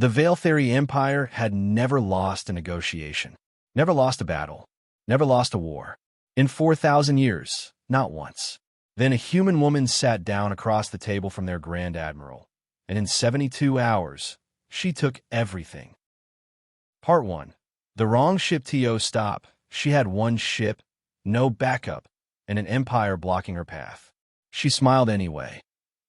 The Vaelthari Empire had never lost a negotiation, never lost a battle, never lost a war. In 4,000 years, not once. Then a human woman sat down across the table from their Grand Admiral, and in 72 hours, she took everything. Part 1. The wrong ship to stop. She had one ship, no backup, and an empire blocking her path. She smiled anyway,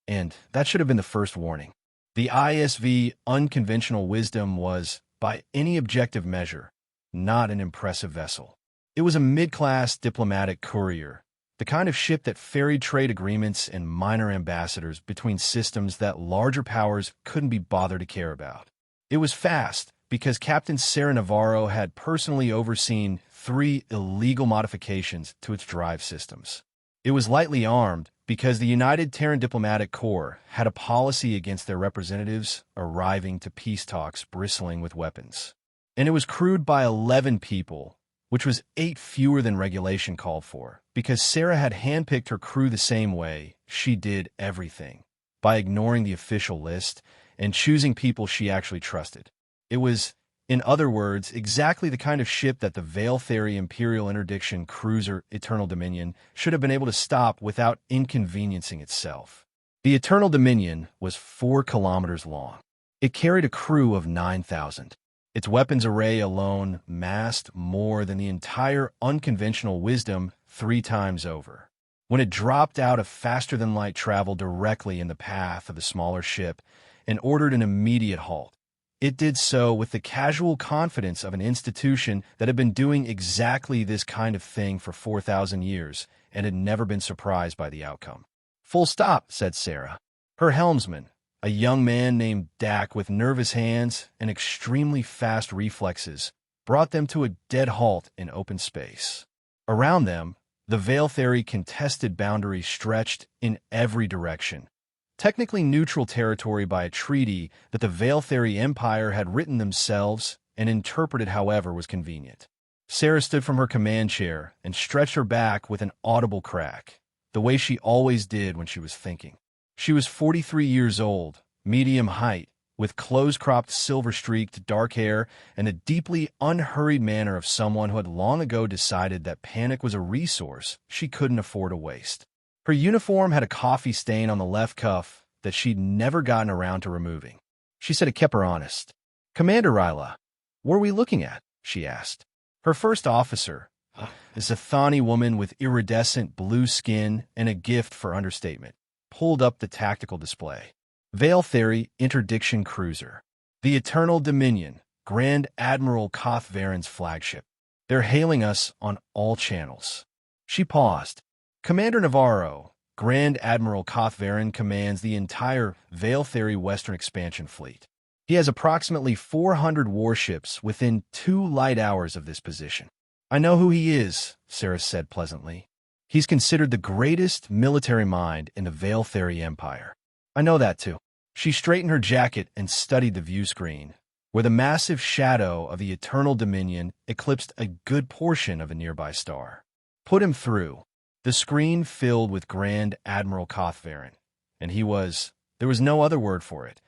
and that should have been the first warning. The ISV unconventional wisdom was, by any objective measure, not an impressive vessel. It was a mid-class diplomatic courier, the kind of ship that ferried trade agreements and minor ambassadors between systems that larger powers couldn't be bothered to care about. It was fast because Captain Sera Navarro had personally overseen 3 illegal modifications to its drive systems. It was lightly armed because the United Terran Diplomatic Corps had a policy against their representatives arriving to peace talks bristling with weapons. And it was crewed by 11 people, which was 8 fewer than regulation called for, because Sera had handpicked her crew the same way she did everything, by ignoring the official list and choosing people she actually trusted. It was, in other words, exactly the kind of ship that the Vaelthari Imperial interdiction cruiser Eternal Dominion should have been able to stop without inconveniencing itself. The Eternal Dominion was 4 kilometers long. It carried a crew of 9,000. Its weapons array alone massed more than the entire unconventional wisdom 3 times over. When it dropped out of faster-than-light travel directly in the path of the smaller ship and ordered an immediate halt, it did so with the casual confidence of an institution that had been doing exactly this kind of thing for 4,000 years and had never been surprised by the outcome. "Full stop," said Sera. Her helmsman, a young man named Dak with nervous hands and extremely fast reflexes, brought them to a dead halt in open space. Around them, the Vaelthari contested boundary stretched in every direction. Technically neutral territory by a treaty that the Vaelthari Empire had written themselves and interpreted however was convenient. Sera stood from her command chair and stretched her back with an audible crack, the way she always did when she was thinking. She was 43 years old, medium height, with close-cropped silver-streaked dark hair and a deeply unhurried manner of someone who had long ago decided that panic was a resource she couldn't afford to waste. Her uniform had a coffee stain on the left cuff that she'd never gotten around to removing. She said it kept her honest. "Commander Ryla, what are we looking at?" she asked. Her first officer, a Zathani woman with iridescent blue skin and a gift for understatement, pulled up the tactical display. Vaelthari Interdiction Cruiser. The Eternal Dominion, Grand Admiral Koth Varen's flagship. They're hailing us on all channels. She paused. Commander Navarro, Grand Admiral Koth Varen commands the entire Vaelthari Western Expansion Fleet. He has approximately 400 warships within 2 light hours of this position. "I know who he is," Sera said pleasantly. "He's considered the greatest military mind in the Vaelthari Empire." "I know that too." She straightened her jacket and studied the view screen, where the massive shadow of the Eternal Dominion eclipsed a good portion of a nearby star. "Put him through." The screen filled with Grand Admiral Koth Varen, and there was no other word for it,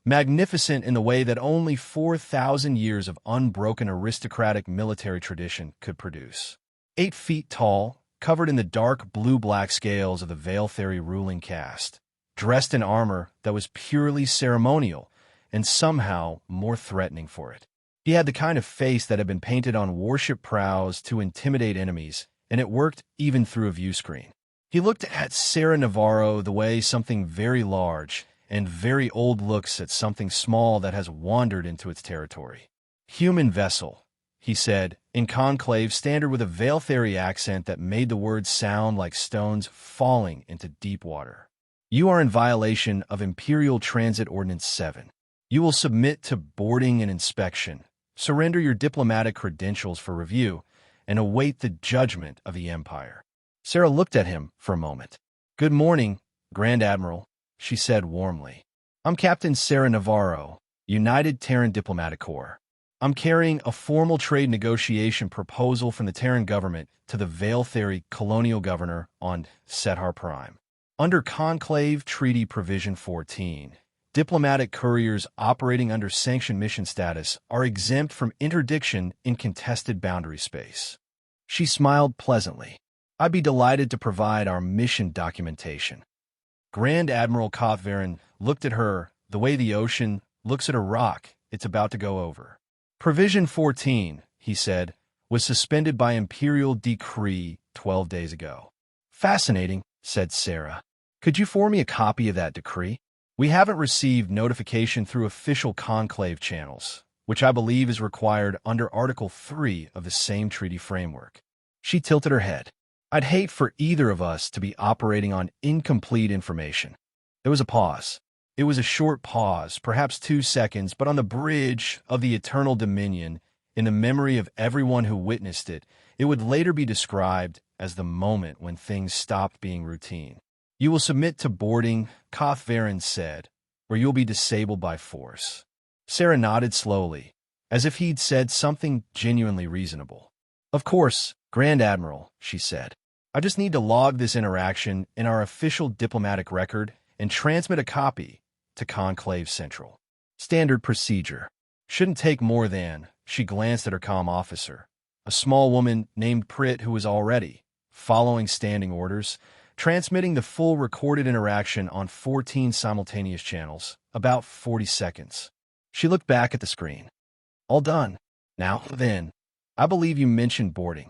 magnificent in the way that only 4,000 years of unbroken aristocratic military tradition could produce. 8 feet tall, covered in the dark blue-black scales of the Vaelthari ruling caste, dressed in armor that was purely ceremonial and somehow more threatening for it. He had the kind of face that had been painted on warship prows to intimidate enemies, and it worked even through a view screen. He looked at Sera Navarro the way something very large and very old looks at something small that has wandered into its territory. "Human vessel," he said, in conclave standard with a Vaelthari accent that made the words sound like stones falling into deep water. "You are in violation of Imperial Transit Ordinance 7. You will submit to boarding and inspection, surrender your diplomatic credentials for review, and await the judgment of the Empire." Sera looked at him for a moment. "Good morning, Grand Admiral," she said warmly. "I'm Captain Sera Navarro, United Terran Diplomatic Corps. I'm carrying a formal trade negotiation proposal from the Terran government to the Vaelthari colonial governor on Sethar Prime. Under Conclave Treaty Provision 14, Diplomatic couriers operating under sanctioned mission status are exempt from interdiction in contested boundary space. She smiled pleasantly. I'd be delighted to provide our mission documentation. Grand Admiral Kothvaren looked at her the way the ocean looks at a rock it's about to go over. Provision 14, he said, was suspended by imperial decree 12 days ago. Fascinating, said Sera. Could you forward me a copy of that decree? We haven't received notification through official conclave channels, which I believe is required under Article 3 of the same treaty framework. She tilted her head. I'd hate for either of us to be operating on incomplete information. There was a pause. It was a short pause, perhaps 2 seconds, but on the bridge of the eternal dominion, in the memory of everyone who witnessed it, it would later be described as the moment when things stopped being routine. You will submit to boarding, Kothvaren said, or you'll be disabled by force. Sera nodded slowly, as if he'd said something genuinely reasonable. Of course, Grand Admiral, she said. I just need to log this interaction in our official diplomatic record and transmit a copy to Conclave Central. Standard procedure. Shouldn't take more than, she glanced at her comm officer, a small woman named Pritt who was already, following standing orders, transmitting the full recorded interaction on 14 simultaneous channels, about 40 seconds. She looked back at the screen. All done. Now, then, I believe you mentioned boarding.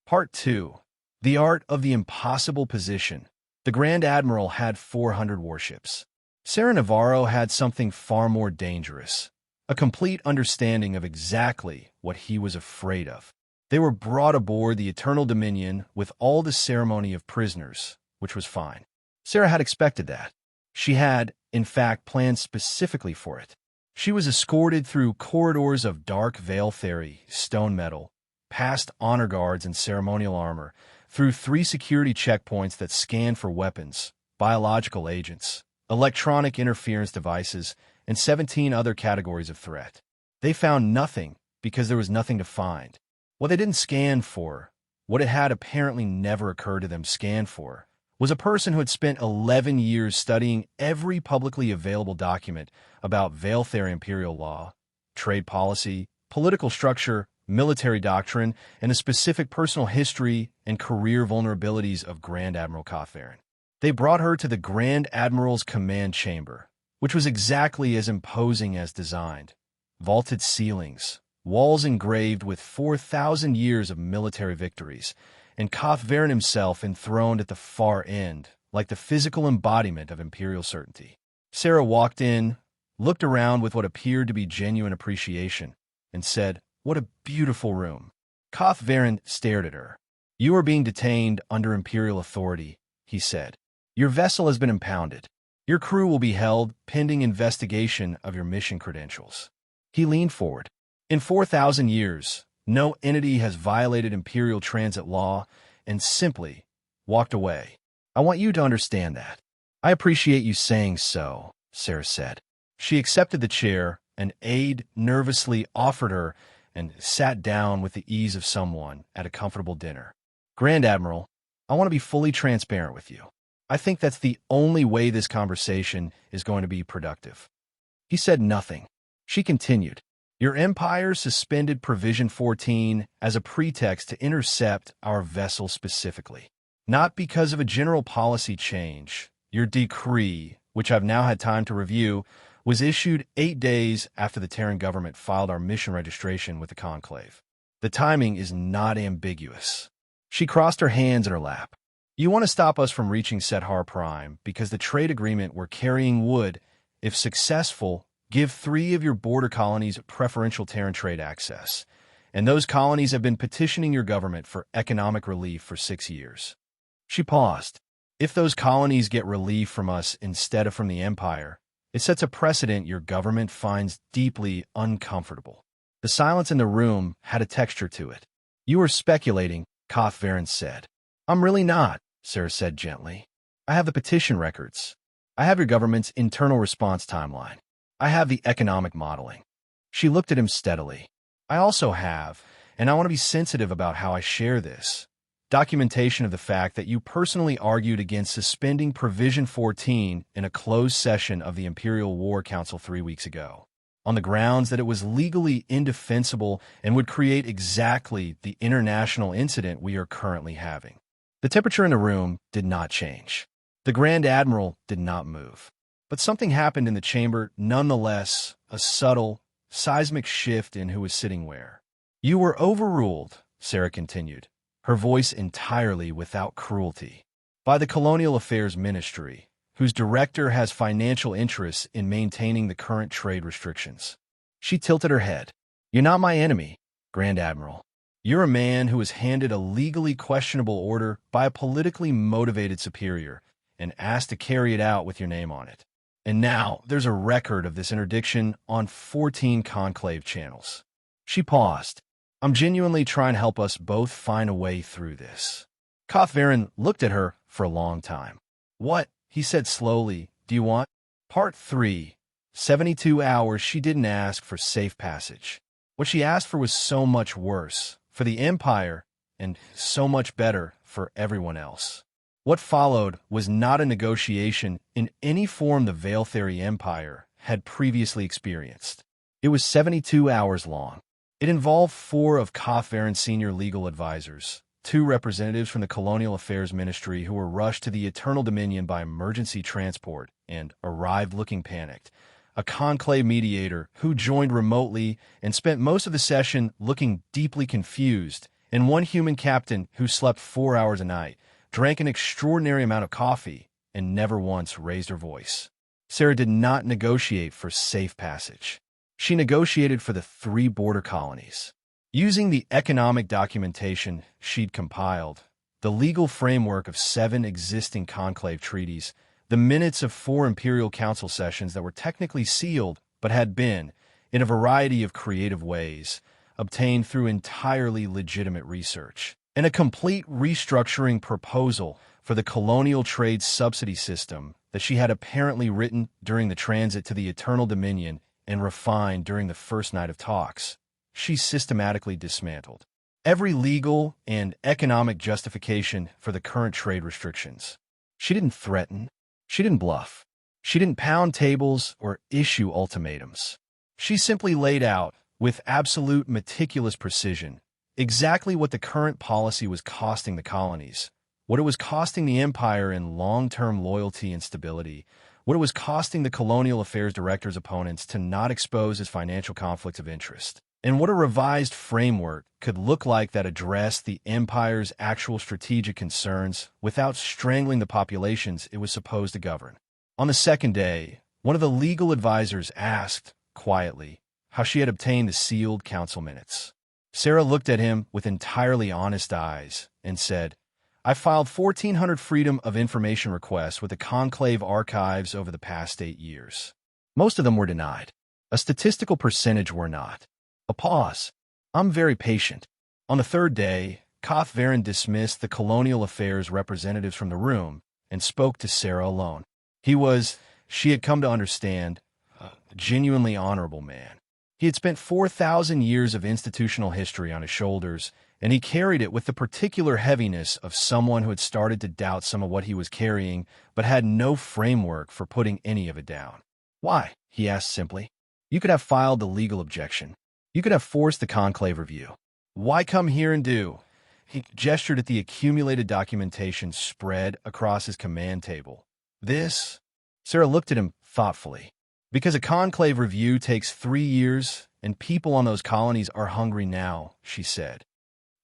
Part 2. The Art of the Impossible Position. The Grand Admiral had 400 warships. Sera Navarro had something far more dangerous, a complete understanding of exactly what he was afraid of. They were brought aboard the Eternal Dominion with all the ceremony of prisoners, which was fine. Sera had expected that. She had, in fact, planned specifically for it. She was escorted through corridors of dark Vaelthari, stone metal, past honor guards in ceremonial armor, through 3 security checkpoints that scanned for weapons, biological agents, electronic interference devices, and 17 other categories of threat. They found nothing because there was nothing to find. What they didn't scan for, what it had apparently never occurred to them scan for, was a person who had spent 11 years studying every publicly available document about Vaelthari imperial law, trade policy, political structure, military doctrine, and the specific personal history and career vulnerabilities of Grand Admiral Kothvaren. They brought her to the Grand Admiral's command chamber, which was exactly as imposing as designed. Vaulted ceilings, walls engraved with 4,000 years of military victories, and Kothvaren himself enthroned at the far end, like the physical embodiment of imperial certainty. Sera walked in, looked around with what appeared to be genuine appreciation, and said, "What a beautiful room." Kothvaren stared at her. "You are being detained under imperial authority," he said. "Your vessel has been impounded. Your crew will be held pending investigation of your mission credentials." He leaned forward. "In 4,000 years, no entity has violated imperial transit law," and simply walked away. "I want you to understand that." "I appreciate you saying so," Sera said. She accepted the chair an aide nervously offered her and sat down with the ease of someone at a comfortable dinner. "Grand Admiral, I want to be fully transparent with you. I think that's the only way this conversation is going to be productive." He said nothing. She continued, "Your empire suspended Provision 14 as a pretext to intercept our vessel specifically. Not because of a general policy change. Your decree, which I've now had time to review, was issued 8 days after the Terran government filed our mission registration with the Conclave. The timing is not ambiguous." She crossed her hands in her lap. "You want to stop us from reaching Sethar Prime because the trade agreement we're carrying would, if successful, give 3 of your border colonies preferential Terran trade access, and those colonies have been petitioning your government for economic relief for 6 years. She paused. "If those colonies get relief from us instead of from the Empire, it sets a precedent your government finds deeply uncomfortable." The silence in the room had a texture to it. "You are speculating," Kothvaren said. "I'm really not," Sera said gently. "I have the petition records. I have your government's internal response timeline. I have the economic modeling." She looked at him steadily. "I also have, and I want to be sensitive about how I share this, documentation of the fact that you personally argued against suspending Provision 14 in a closed session of the Imperial War Council 3 weeks ago, on the grounds that it was legally indefensible and would create exactly the international incident we are currently having. The temperature in the room did not change. The Grand Admiral did not move. But something happened in the chamber nonetheless, a subtle, seismic shift in who was sitting where. "You were overruled," Sera continued, her voice entirely without cruelty, "by the Colonial Affairs Ministry, whose director has financial interests in maintaining the current trade restrictions." She tilted her head. "You're not my enemy, Grand Admiral. You're a man who was handed a legally questionable order by a politically motivated superior and asked to carry it out with your name on it. And now there's a record of this interdiction on 14 conclave channels." She paused. "I'm genuinely trying to help us both find a way through this." Vaelthari looked at her for a long time. "What," he said slowly, "do you want?" Part 3. 72 hours. She didn't ask for safe passage. What she asked for was so much worse for the Empire and so much better for everyone else. What followed was not a negotiation in any form the Vaelthari Empire had previously experienced. It was 72 hours long. It involved 4 of Vaelthari's senior legal advisors, 2 representatives from the Colonial Affairs Ministry who were rushed to the Eternal Dominion by emergency transport and arrived looking panicked, a conclave mediator who joined remotely and spent most of the session looking deeply confused, and 1 human captain who slept 4 hours a night, drank an extraordinary amount of coffee, and never once raised her voice. Sera did not negotiate for safe passage. She negotiated for the 3 border colonies. Using the economic documentation she'd compiled, the legal framework of 7 existing conclave treaties, the minutes of 4 Imperial Council sessions that were technically sealed but had been, in a variety of creative ways, obtained through entirely legitimate research, and a complete restructuring proposal for the colonial trade subsidy system that she had apparently written during the transit to the Eternal Dominion and refined during the first night of talks, she systematically dismantled every legal and economic justification for the current trade restrictions. She didn't threaten. She didn't bluff. She didn't pound tables or issue ultimatums. She simply laid out, with absolute meticulous precision, exactly what the current policy was costing the colonies, what it was costing the Empire in long-term loyalty and stability, what it was costing the Colonial Affairs Director's opponents to not expose his financial conflicts of interest, and what a revised framework could look like that addressed the Empire's actual strategic concerns without strangling the populations it was supposed to govern. On the second day, one of the legal advisors asked, quietly, how she had obtained the sealed council minutes. Sera looked at him with entirely honest eyes and said, "I filed 1,400 Freedom of Information requests with the Conclave archives over the past 8 years. Most of them were denied. A statistical percentage were not." A pause. "I'm very patient." On the third day, Vaelthari dismissed the Colonial Affairs representatives from the room and spoke to Sera alone. He was, she had come to understand, a genuinely honorable man. He had spent 4,000 years of institutional history on his shoulders, and he carried it with the particular heaviness of someone who had started to doubt some of what he was carrying, but had no framework for putting any of it down. "Why?" he asked simply. "You could have filed the legal objection. You could have forced the conclave review. Why come here and do?" He gestured at the accumulated documentation spread across his command table. "This?" Sera looked at him thoughtfully. "Because a conclave review takes 3 years, and people on those colonies are hungry now," she said.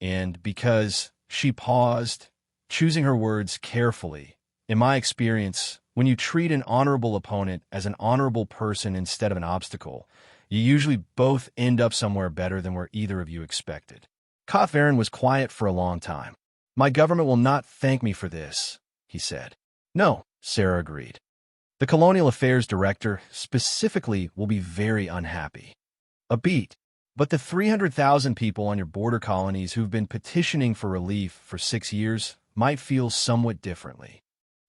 "And because," she paused, choosing her words carefully, "in my experience, when you treat an honorable opponent as an honorable person instead of an obstacle, you usually both end up somewhere better than where either of you expected." Vaelthari was quiet for a long time. "My government will not thank me for this," he said. "No," Sera agreed. "The Colonial Affairs Director, specifically, will be very unhappy." A beat. "But the 300,000 people on your border colonies who've been petitioning for relief for 6 years might feel somewhat differently."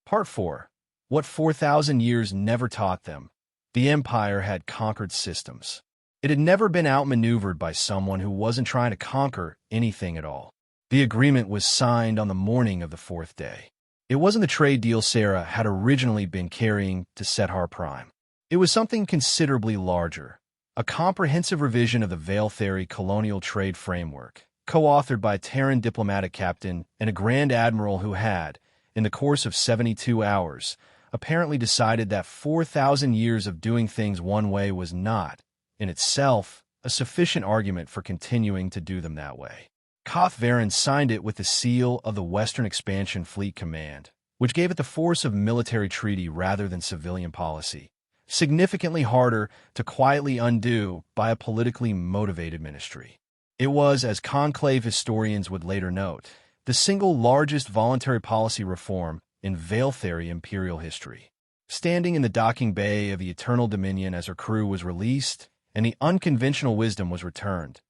Part 4. What 4,000 years never taught them. The Empire had conquered systems. It had never been outmaneuvered by someone who wasn't trying to conquer anything at all. The agreement was signed on the morning of the fourth day. It wasn't the trade deal Sera had originally been carrying to Sethar Prime. It was something considerably larger, a comprehensive revision of the Vaelthari colonial trade framework, co-authored by a Terran diplomatic captain and a Grand Admiral who had, in the course of 72 hours, apparently decided that 4,000 years of doing things one way was not, in itself, a sufficient argument for continuing to do them that way. Koth-Varen signed it with the seal of the Western Expansion Fleet Command, which gave it the force of military treaty rather than civilian policy, significantly harder to quietly undo by a politically motivated ministry. It was, as conclave historians would later note, the single largest voluntary policy reform in Vaelthari imperial history. Standing in the docking bay of the Eternal Dominion as her crew was released and the unconventional wisdom was returned,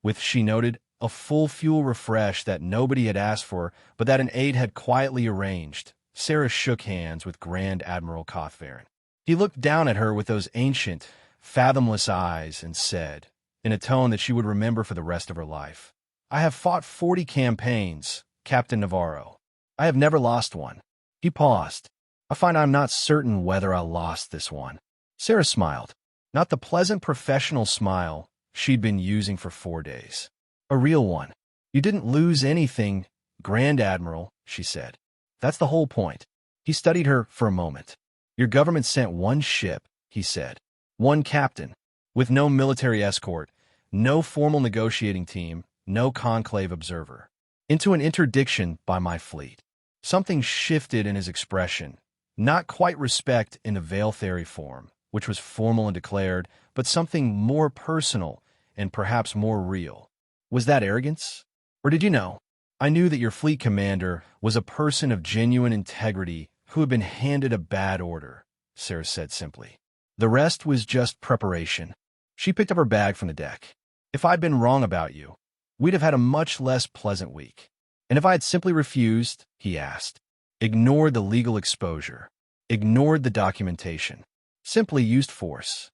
with, she noted, a full fuel refresh that nobody had asked for but that an aide had quietly arranged, Sera shook hands with Grand Admiral Koth-Varen. He looked down at her with those ancient, fathomless eyes and said, in a tone that she would remember for the rest of her life, "I have fought 40 campaigns, Captain Navarro. I have never lost one." He paused. "I find I'm not certain whether I lost this one." Sera smiled, not the pleasant professional smile she'd been using for 4 days. "A real one. You didn't lose anything, Grand Admiral," she said. "That's the whole point." He studied her for a moment. "Your government sent one ship," he said. "One captain, with no military escort, no formal negotiating team, no conclave observer, into an interdiction by my fleet." Something shifted in his expression, not quite respect in the Vaelthari form, which was formal and declared, but something more personal and perhaps more real. "Was that arrogance? Or did you know? I knew that your fleet commander was a person of genuine integrity who had been handed a bad order," Sera said simply. "The rest was just preparation." She picked up her bag from the deck. "If I'd been wrong about you, we'd have had a much less pleasant week." "And if I had simply refused," he asked, "ignored the legal exposure, ignored the documentation, simply used force?"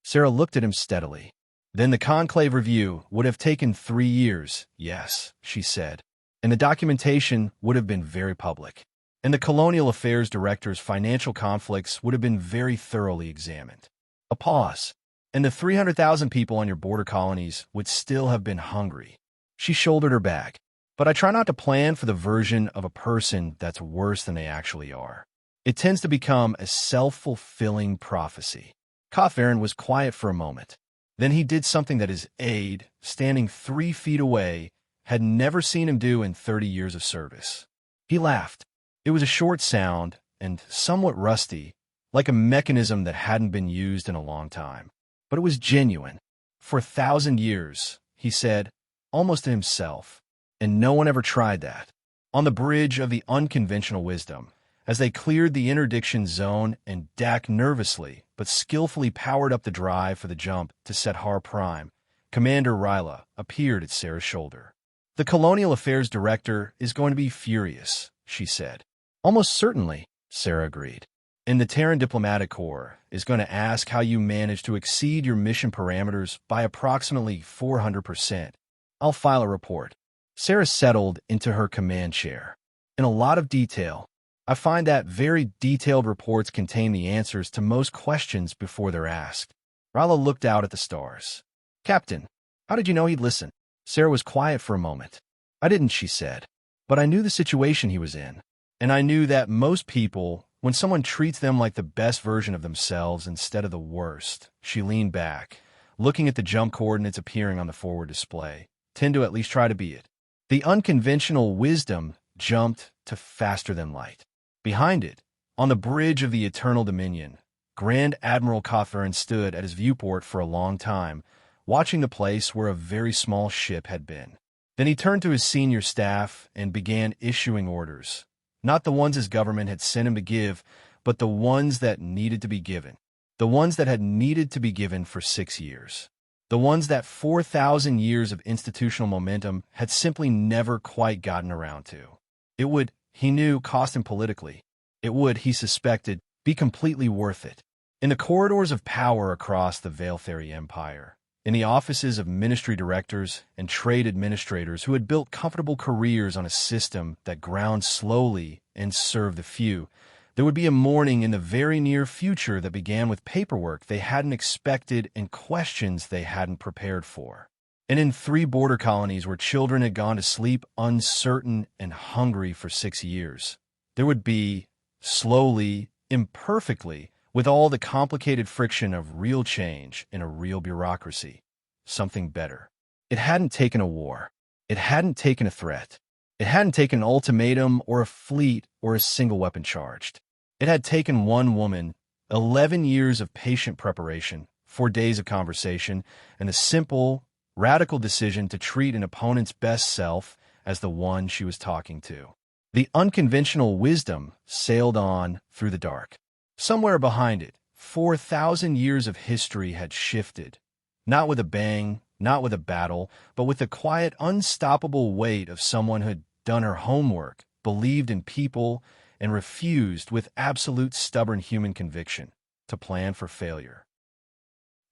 Sera looked at him steadily. "Then the conclave review would have taken 3 years, yes," she said, "and the documentation would have been very public, and the Colonial Affairs Director's financial conflicts would have been very thoroughly examined." A pause. "And the 300,000 people on your border colonies would still have been hungry." She shouldered her bag. "But I try not to plan for the version of a person that's worse than they actually are. It tends to become a self-fulfilling prophecy." Koth-Varen was quiet for a moment. Then he did something that his aide, standing 3 feet away, had never seen him do in 30 years of service. He laughed. It was a short sound and somewhat rusty, like a mechanism that hadn't been used in a long time. But it was genuine. "For 1,000 years," he said, almost to himself, "and no one ever tried that." On the bridge of the unconventional wisdom, as they cleared the interdiction zone and Dak nervously but skillfully powered up the drive for the jump to Sethar Prime, Commander Ryla appeared at Sera's shoulder. "The Colonial Affairs Director is going to be furious," she said. "Almost certainly," Sera agreed. "And the Terran Diplomatic Corps is going to ask how you managed to exceed your mission parameters by approximately 400%. I'll file a report." Sera settled into her command chair. "In a lot of detail. I find that very detailed reports contain the answers to most questions before they're asked." Ryla looked out at the stars. "Captain, how did you know he'd listen?" Sera was quiet for a moment. "I didn't," she said. "But I knew the situation he was in. And I knew that most people, when someone treats them like the best version of themselves instead of the worst," she leaned back, looking at the jump coordinates appearing on the forward display, "tend to at least try to be it." The unconventional wisdom jumped to faster than light. Behind it, on the bridge of the Eternal Dominion, Grand Admiral Koth-Varen stood at his viewport for a long time, watching the place where a very small ship had been. Then he turned to his senior staff and began issuing orders, not the ones his government had sent him to give, but the ones that needed to be given, the ones that had needed to be given for 6 years, the ones that 4,000 years of institutional momentum had simply never quite gotten around to. It would, he knew, cost him politically. It would, he suspected, be completely worth it. In the corridors of power across the Vaelthari Empire, in the offices of ministry directors and trade administrators who had built comfortable careers on a system that ground slowly and served the few. There would be a morning in the very near future that began with paperwork they hadn't expected and questions they hadn't prepared for. And in 3 border colonies where children had gone to sleep uncertain and hungry for 6 years, there would be, slowly, imperfectly, with all the complicated friction of real change in a real bureaucracy, something better. It hadn't taken a war. It hadn't taken a threat. It hadn't taken an ultimatum or a fleet or a single weapon charged. It had taken one woman, 11 years of patient preparation, 4 days of conversation, and a simple, radical decision to treat an opponent's best self as the one she was talking to. The unconventional wisdom sailed on through the dark. Somewhere behind it, 4,000 years of history had shifted, not with a bang, not with a battle, but with the quiet, unstoppable weight of someone who had done her homework, believed in people, and refused with absolute stubborn human conviction to plan for failure.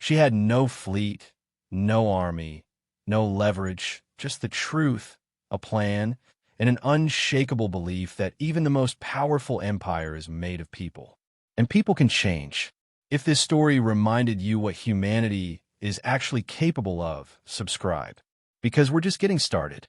She had no fleet, no army, no leverage, just the truth, a plan, and an unshakable belief that even the most powerful empire is made of people. And people can change. If this story reminded you what humanity is actually capable of, subscribe. Because we're just getting started.